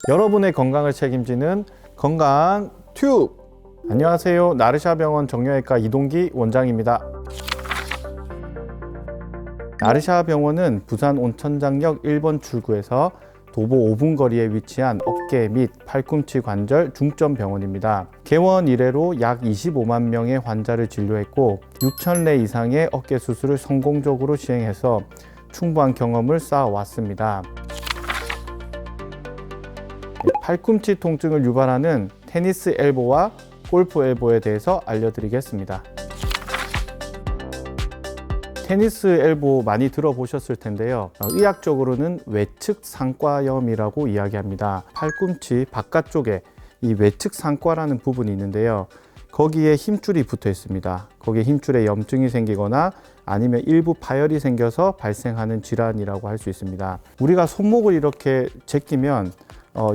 여러분의 건강을 책임지는 건강 튜브. 안녕하세요. 나르샤병원 정형외과 이동기 원장입니다. 나르샤병원은 부산 온천장역 1번 출구에서 도보 5분 거리에 위치한 어깨 및 팔꿈치 관절 중점 병원입니다. 개원 이래로 약 25만 명의 환자를 진료했고 6,000례 이상의 어깨 수술을 성공적으로 시행해서 충분한 경험을 쌓아왔습니다. 팔꿈치 통증을 유발하는 테니스 엘보와 골프 엘보에 대해서 알려드리겠습니다. 테니스 엘보 많이 들어보셨을 텐데요. 의학적으로는 외측 상과염이라고 이야기합니다. 팔꿈치 바깥쪽에 이 외측 상과라는 부분이 있는데요. 거기에 힘줄이 붙어 있습니다. 거기에 힘줄에 염증이 생기거나 아니면 일부 파열이 생겨서 발생하는 질환이라고 할 수 있습니다. 우리가 손목을 이렇게 제끼면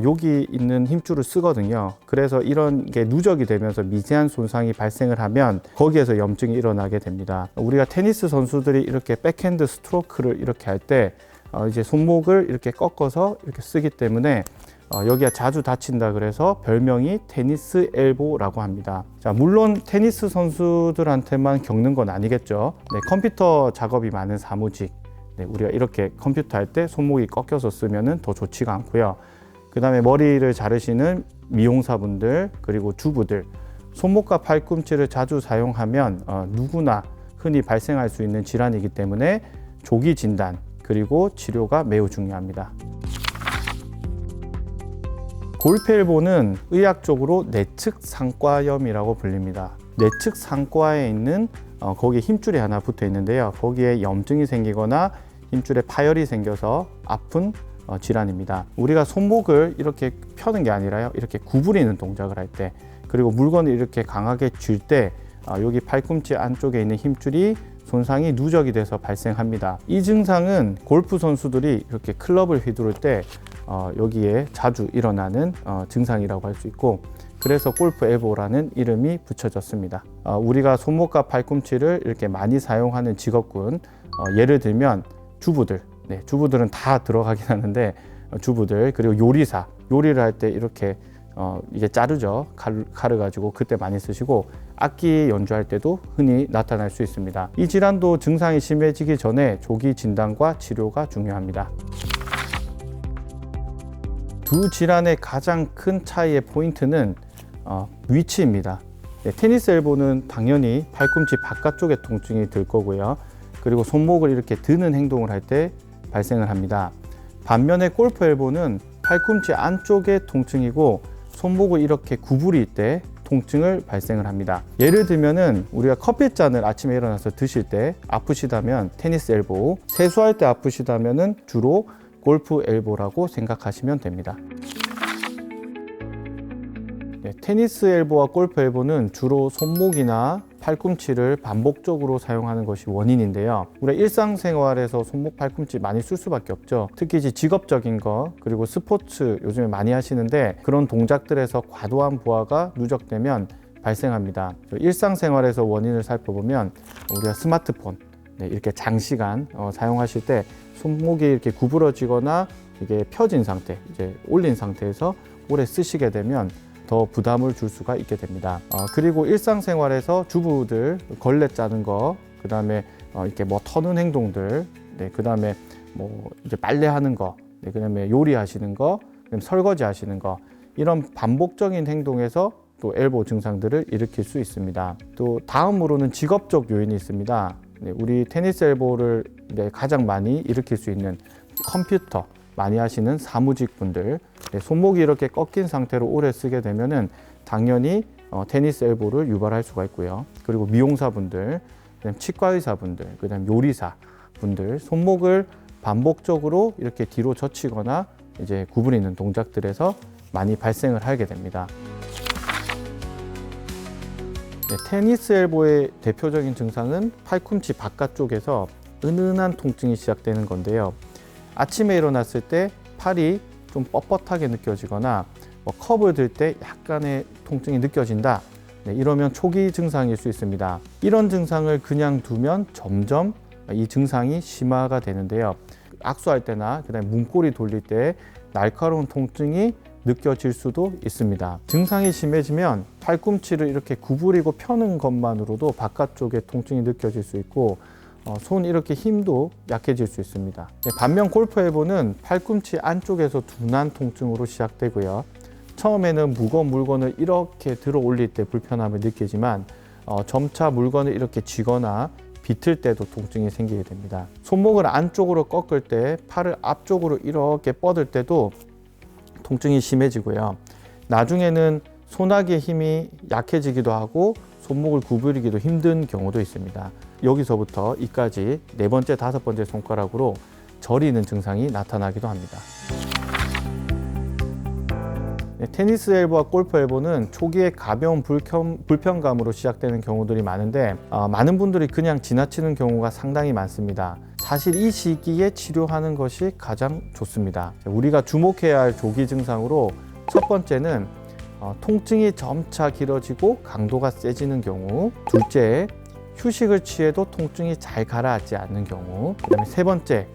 여기 있는 힘줄을 쓰거든요. 그래서 이런 게 누적이 되면서 미세한 손상이 발생을 하면 거기에서 염증이 일어나게 됩니다. 우리가 테니스 선수들이 이렇게 백핸드 스트로크를 이렇게 할 때 이제 손목을 이렇게 꺾어서 이렇게 쓰기 때문에 여기가 자주 다친다 그래서 별명이 테니스 엘보라고 합니다. 자, 물론 테니스 선수들한테만 겪는 건 아니겠죠. 네, 컴퓨터 작업이 많은 사무직, 네, 우리가 이렇게 컴퓨터 할 때 손목이 꺾여서 쓰면은 더 좋지가 않고요. 그 다음에 머리를 자르시는 미용사분들, 그리고 주부들, 손목과 팔꿈치를 자주 사용하면 누구나 흔히 발생할 수 있는 질환이기 때문에 조기 진단 그리고 치료가 매우 중요합니다. 골프 엘보는 의학적으로 내측 상과염이라고 불립니다. 내측 상과에 있는 거기에 힘줄이 하나 붙어 있는데요. 거기에 염증이 생기거나 힘줄에 파열이 생겨서 아픈 질환입니다. 우리가 손목을 이렇게 펴는 게 아니라요, 이렇게 구부리는 동작을 할 때, 그리고 물건을 이렇게 강하게 쥘 때 여기 팔꿈치 안쪽에 있는 힘줄이 손상이 누적이 돼서 발생합니다. 이 증상은 골프 선수들이 이렇게 클럽을 휘두를 때 여기에 자주 일어나는 증상이라고 할 수 있고, 그래서 골프 엘보라는 이름이 붙여졌습니다. 우리가 손목과 팔꿈치를 이렇게 많이 사용하는 직업군, 예를 들면 주부들, 네, 주부들은 다 들어가긴 하는데 주부들, 그리고 요리사, 요리를 할 때 이렇게 이게 자르죠. 칼을 가지고 그때 많이 쓰시고, 악기 연주할 때도 흔히 나타날 수 있습니다. 이 질환도 증상이 심해지기 전에 조기 진단과 치료가 중요합니다. 두 질환의 가장 큰 차이의 포인트는 위치입니다. 네, 테니스 엘보는 당연히 팔꿈치 바깥쪽에 통증이 들 거고요. 그리고 손목을 이렇게 드는 행동을 할 때 발생을 합니다. 반면에 골프 엘보는 팔꿈치 안쪽에 통증이고 손목을 이렇게 구부릴 때 통증을 발생을 합니다. 예를 들면은 우리가 커피잔을 아침에 일어나서 드실 때 아프시다면 테니스 엘보, 세수할 때 아프시다면은 주로 골프 엘보라고 생각하시면 됩니다. 네, 테니스 엘보와 골프 엘보는 주로 손목이나 팔꿈치를 반복적으로 사용하는 것이 원인인데요. 우리가 일상생활에서 손목, 팔꿈치 많이 쓸 수밖에 없죠. 특히 이제 직업적인 거, 그리고 스포츠 요즘에 많이 하시는데 그런 동작들에서 과도한 부하가 누적되면 발생합니다. 일상생활에서 원인을 살펴보면 우리가 스마트폰, 네, 이렇게 장시간 사용하실 때 손목이 이렇게 구부러지거나 이게 펴진 상태, 이제 올린 상태에서 오래 쓰시게 되면 더 부담을 줄 수가 있게 됩니다. 그리고 일상생활에서 주부들 걸레 짜는 거, 그 다음에 이렇게 뭐 터는 행동들, 네, 그 다음에 뭐 이제 빨래하는 거, 네, 그 다음에 요리하시는 거, 그다음에 설거지 하시는 거, 이런 반복적인 행동에서 또 엘보 증상들을 일으킬 수 있습니다. 또 다음으로는 직업적 요인이 있습니다. 네, 우리 테니스 엘보를 가장 많이 일으킬 수 있는 컴퓨터 많이 하시는 사무직 분들, 네, 손목이 이렇게 꺾인 상태로 오래 쓰게 되면은 당연히 테니스 엘보를 유발할 수가 있고요. 그리고 미용사 분들, 그다음 치과 의사 분들, 그다음 요리사 분들, 손목을 반복적으로 이렇게 뒤로 젖히거나 이제 구부리는 동작들에서 많이 발생을 하게 됩니다. 네, 테니스 엘보의 대표적인 증상은 팔꿈치 바깥쪽에서 은은한 통증이 시작되는 건데요. 아침에 일어났을 때 팔이 좀 뻣뻣하게 느껴지거나 컵을 들 때 약간의 통증이 느껴진다. 네, 이러면 초기 증상일 수 있습니다. 이런 증상을 그냥 두면 점점 이 증상이 심화가 되는데요. 악수할 때나 그다음에 문고리 돌릴 때 날카로운 통증이 느껴질 수도 있습니다. 증상이 심해지면 팔꿈치를 이렇게 구부리고 펴는 것만으로도 바깥쪽에 통증이 느껴질 수 있고 손 이렇게 힘도 약해질 수 있습니다. 반면 골프 엘보는 팔꿈치 안쪽에서 둔한 통증으로 시작되고요. 처음에는 무거운 물건을 이렇게 들어 올릴 때 불편함을 느끼지만 점차 물건을 이렇게 쥐거나 비틀 때도 통증이 생기게 됩니다. 손목을 안쪽으로 꺾을 때, 팔을 앞쪽으로 이렇게 뻗을 때도 통증이 심해지고요. 나중에는 손아귀의 힘이 약해지기도 하고 손목을 구부리기도 힘든 경우도 있습니다. 여기서부터 이까지 4번째, 5번째 손가락으로 저리는 증상이 나타나기도 합니다. 테니스 엘보와 골프 엘보는 초기에 가벼운 불편감으로 시작되는 경우들이 많은데 많은 분들이 그냥 지나치는 경우가 상당히 많습니다. 사실 이 시기에 치료하는 것이 가장 좋습니다. 우리가 주목해야 할 조기 증상으로 첫 번째는 통증이 점차 길어지고 강도가 세지는 경우, 둘째, 휴식을 취해도 통증이 잘 가라앉지 않는 경우, 그다음에 세 번째,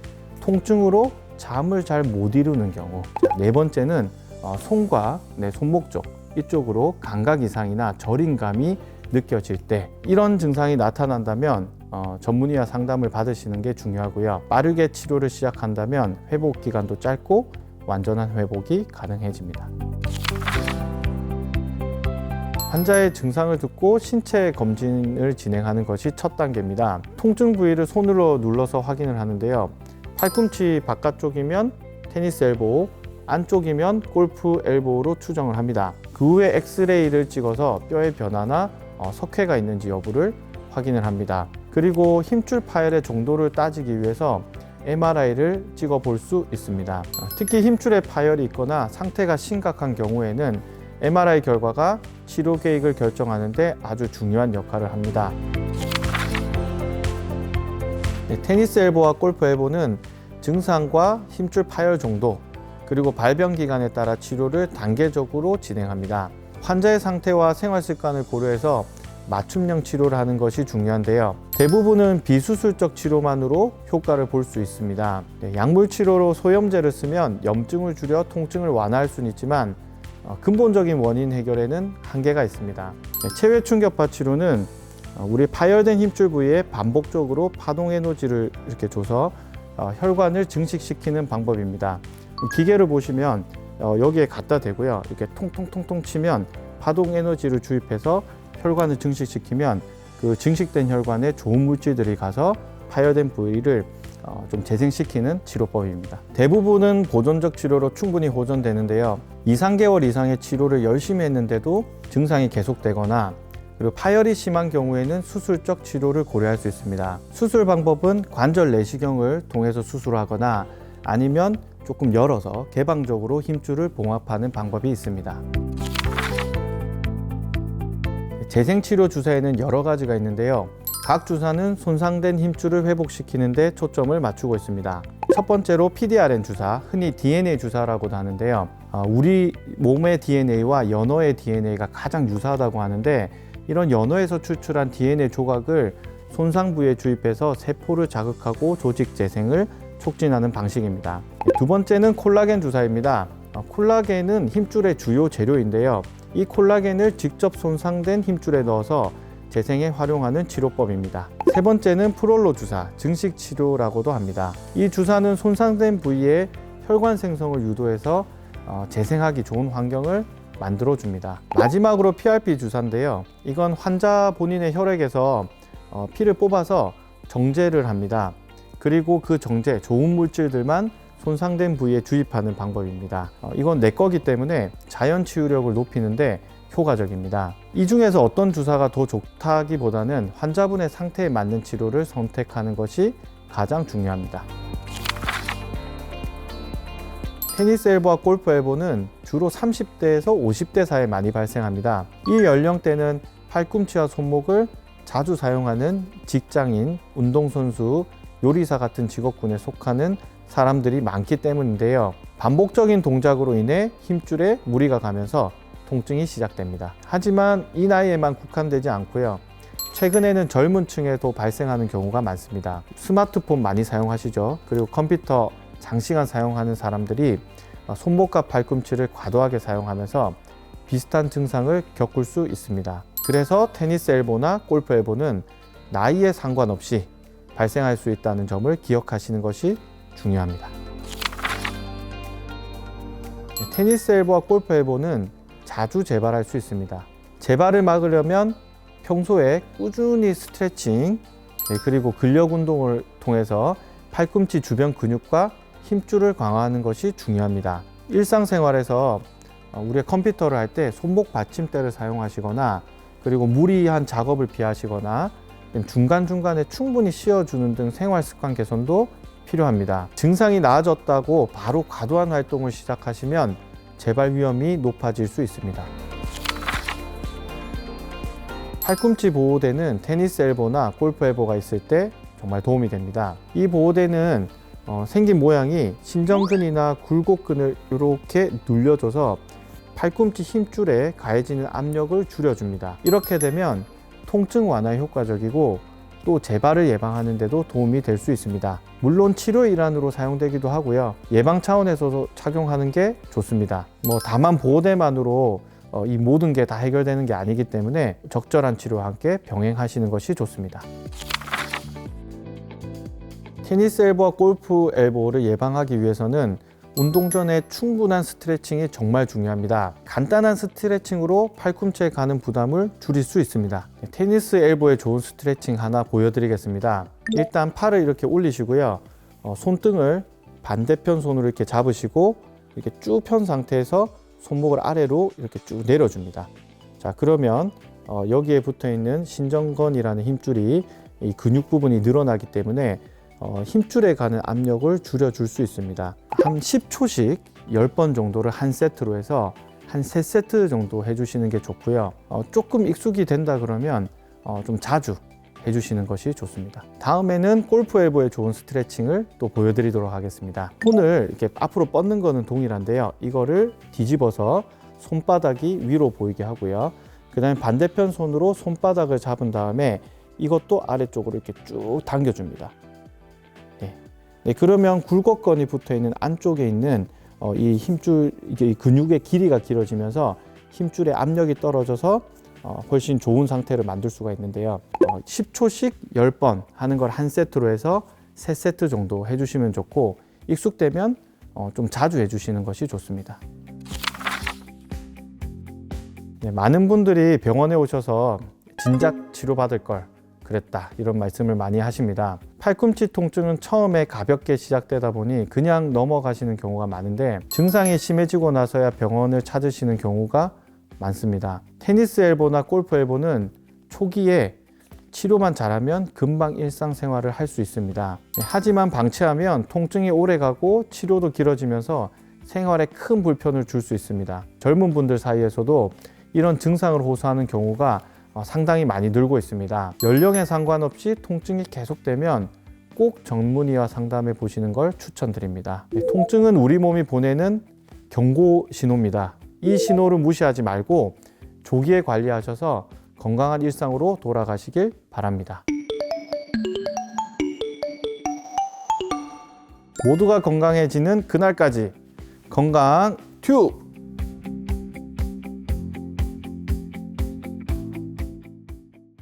통증으로 잠을 잘 못 이루는 경우, 네 번째는 손과 손목 쪽 이쪽으로 감각 이상이나 저림감이 느껴질 때, 이런 증상이 나타난다면 전문의와 상담을 받으시는 게 중요하고요. 빠르게 치료를 시작한다면 회복 기간도 짧고 완전한 회복이 가능해집니다. 환자의 증상을 듣고 신체 검진을 진행하는 것이 첫 단계입니다. 통증 부위를 손으로 눌러서 확인을 하는데요. 팔꿈치 바깥쪽이면 테니스 엘보, 안쪽이면 골프 엘보로 추정을 합니다. 그 후에 엑스레이를 찍어서 뼈의 변화나 석회가 있는지 여부를 확인을 합니다. 그리고 힘줄 파열의 정도를 따지기 위해서 MRI를 찍어 볼 수 있습니다. 특히 힘줄에 파열이 있거나 상태가 심각한 경우에는 MRI 결과가 치료 계획을 결정하는 데 아주 중요한 역할을 합니다. 테니스 엘보와 골프 엘보는 증상과 힘줄 파열 정도, 그리고 발병 기간에 따라 치료를 단계적으로 진행합니다. 환자의 상태와 생활 습관을 고려해서 맞춤형 치료를 하는 것이 중요한데요. 대부분은 비수술적 치료만으로 효과를 볼 수 있습니다. 약물 치료로 소염제를 쓰면 염증을 줄여 통증을 완화할 수는 있지만 근본적인 원인 해결에는 한계가 있습니다. 체외 충격파 치료는 우리 파열된 힘줄 부위에 반복적으로 파동 에너지를 이렇게 줘서 혈관을 증식시키는 방법입니다. 기계를 보시면 여기에 갖다 대고요. 이렇게 통통통통 치면 파동 에너지를 주입해서 혈관을 증식시키면 그 증식된 혈관에 좋은 물질들이 가서 파열된 부위를 좀 재생시키는 치료법입니다. 대부분은 보존적 치료로 충분히 호전되는데요. 2~3개월 이상의 치료를 열심히 했는데도 증상이 계속되거나 그리고 파열이 심한 경우에는 수술적 치료를 고려할 수 있습니다. 수술 방법은 관절 내시경을 통해서 수술하거나 아니면 조금 열어서 개방적으로 힘줄을 봉합하는 방법이 있습니다. 재생치료 주사에는 여러 가지가 있는데요. 각 주사는 손상된 힘줄을 회복시키는 데 초점을 맞추고 있습니다. 첫 번째로 PDRN 주사, 흔히 DNA 주사라고도 하는데요. 우리 몸의 DNA와 연어의 DNA가 가장 유사하다고 하는데 이런 연어에서 추출한 DNA 조각을 손상 부위에 주입해서 세포를 자극하고 조직 재생을 촉진하는 방식입니다. 두 번째는 콜라겐 주사입니다. 콜라겐은 힘줄의 주요 재료인데요. 이 콜라겐을 직접 손상된 힘줄에 넣어서 재생에 활용하는 치료법입니다. 세 번째는 프롤로 주사, 증식 치료라고도 합니다. 이 주사는 손상된 부위에 혈관 생성을 유도해서 재생하기 좋은 환경을 만들어 줍니다. 마지막으로 PRP 주사인데요. 이건 환자 본인의 혈액에서 피를 뽑아서 정제를 합니다. 그리고 그 정제, 좋은 물질들만 손상된 부위에 주입하는 방법입니다. 이건 내 거기 때문에 자연 치유력을 높이는데 효과적입니다. 이 중에서 어떤 주사가 더 좋다기보다는 환자분의 상태에 맞는 치료를 선택하는 것이 가장 중요합니다. 테니스 엘보와 골프 엘보는 주로 30대에서 50대 사이에 많이 발생합니다. 이 연령대는 팔꿈치와 손목을 자주 사용하는 직장인, 운동선수, 요리사 같은 직업군에 속하는 사람들이 많기 때문인데요. 반복적인 동작으로 인해 힘줄에 무리가 가면서 통증이 시작됩니다. 하지만 이 나이에만 국한되지 않고요. 최근에는 젊은 층에도 발생하는 경우가 많습니다. 스마트폰 많이 사용하시죠? 그리고 컴퓨터 장시간 사용하는 사람들이 손목과 팔꿈치를 과도하게 사용하면서 비슷한 증상을 겪을 수 있습니다. 그래서 테니스 엘보나 골프 엘보는 나이에 상관없이 발생할 수 있다는 점을 기억하시는 것이 중요합니다. 테니스 엘보와 골프 엘보는 자주 재발할 수 있습니다. 재발을 막으려면 평소에 꾸준히 스트레칭 그리고 근력 운동을 통해서 팔꿈치 주변 근육과 힘줄을 강화하는 것이 중요합니다. 일상생활에서 우리가 컴퓨터를 할 때 손목 받침대를 사용하시거나 그리고 무리한 작업을 피하시거나 중간중간에 충분히 쉬어주는 등 생활 습관 개선도 필요합니다. 증상이 나아졌다고 바로 과도한 활동을 시작하시면 재발 위험이 높아질 수 있습니다. 팔꿈치 보호대는 테니스 엘보나 골프 엘보가 있을 때 정말 도움이 됩니다. 이 보호대는 생긴 모양이 신전근이나 굴곡근을 이렇게 눌려줘서 팔꿈치 힘줄에 가해지는 압력을 줄여줍니다. 이렇게 되면 통증 완화에 효과적이고 또 재발을 예방하는 데도 도움이 될 수 있습니다. 물론 치료 일환으로 사용되기도 하고요. 예방 차원에서도 착용하는 게 좋습니다. 다만 보호대만으로 이 모든 게 다 해결되는 게 아니기 때문에 적절한 치료와 함께 병행하시는 것이 좋습니다. 테니스 엘보와 골프 엘보를 예방하기 위해서는 운동 전에 충분한 스트레칭이 정말 중요합니다. 간단한 스트레칭으로 팔꿈치에 가는 부담을 줄일 수 있습니다. 테니스 엘보에 좋은 스트레칭 하나 보여드리겠습니다. 일단 팔을 이렇게 올리시고요. 손등을 반대편 손으로 이렇게 잡으시고 이렇게 쭉 편 상태에서 손목을 아래로 이렇게 쭉 내려줍니다. 자, 그러면 여기에 붙어 있는 신전건이라는 힘줄이 이 근육 부분이 늘어나기 때문에 힘줄에 가는 압력을 줄여줄 수 있습니다. 한 10초씩 10번 정도를 한 세트로 해서 한 3세트 정도 해주시는 게 좋고요. 조금 익숙이 된다 그러면 좀 자주 해주시는 것이 좋습니다. 다음에는 골프 엘보에 좋은 스트레칭을 또 보여드리도록 하겠습니다. 손을 이렇게 앞으로 뻗는 거는 동일한데요. 이거를 뒤집어서 손바닥이 위로 보이게 하고요. 그 다음에 반대편 손으로 손바닥을 잡은 다음에 이것도 아래쪽으로 이렇게 쭉 당겨줍니다. 네, 그러면 굴곡건이 붙어 있는 안쪽에 있는 이 힘줄, 이 근육의 길이가 길어지면서 힘줄의 압력이 떨어져서 훨씬 좋은 상태를 만들 수가 있는데요. 10초씩 10번 하는 걸 한 세트로 해서 3세트 정도 해주시면 좋고 익숙되면 좀 자주 해주시는 것이 좋습니다. 네, 많은 분들이 병원에 오셔서 진작 치료받을 걸 그랬다 이런 말씀을 많이 하십니다. 팔꿈치 통증은 처음에 가볍게 시작되다 보니 그냥 넘어가시는 경우가 많은데 증상이 심해지고 나서야 병원을 찾으시는 경우가 많습니다. 테니스 엘보나 골프 엘보는 초기에 치료만 잘하면 금방 일상생활을 할 수 있습니다. 하지만 방치하면 통증이 오래가고 치료도 길어지면서 생활에 큰 불편을 줄 수 있습니다. 젊은 분들 사이에서도 이런 증상을 호소하는 경우가 상당히 많이 늘고 있습니다. 연령에 상관없이 통증이 계속되면 꼭 전문의와 상담해 보시는 걸 추천드립니다. 통증은 우리 몸이 보내는 경고 신호입니다. 이 신호를 무시하지 말고 조기에 관리하셔서 건강한 일상으로 돌아가시길 바랍니다. 모두가 건강해지는 그날까지 건강 튜브!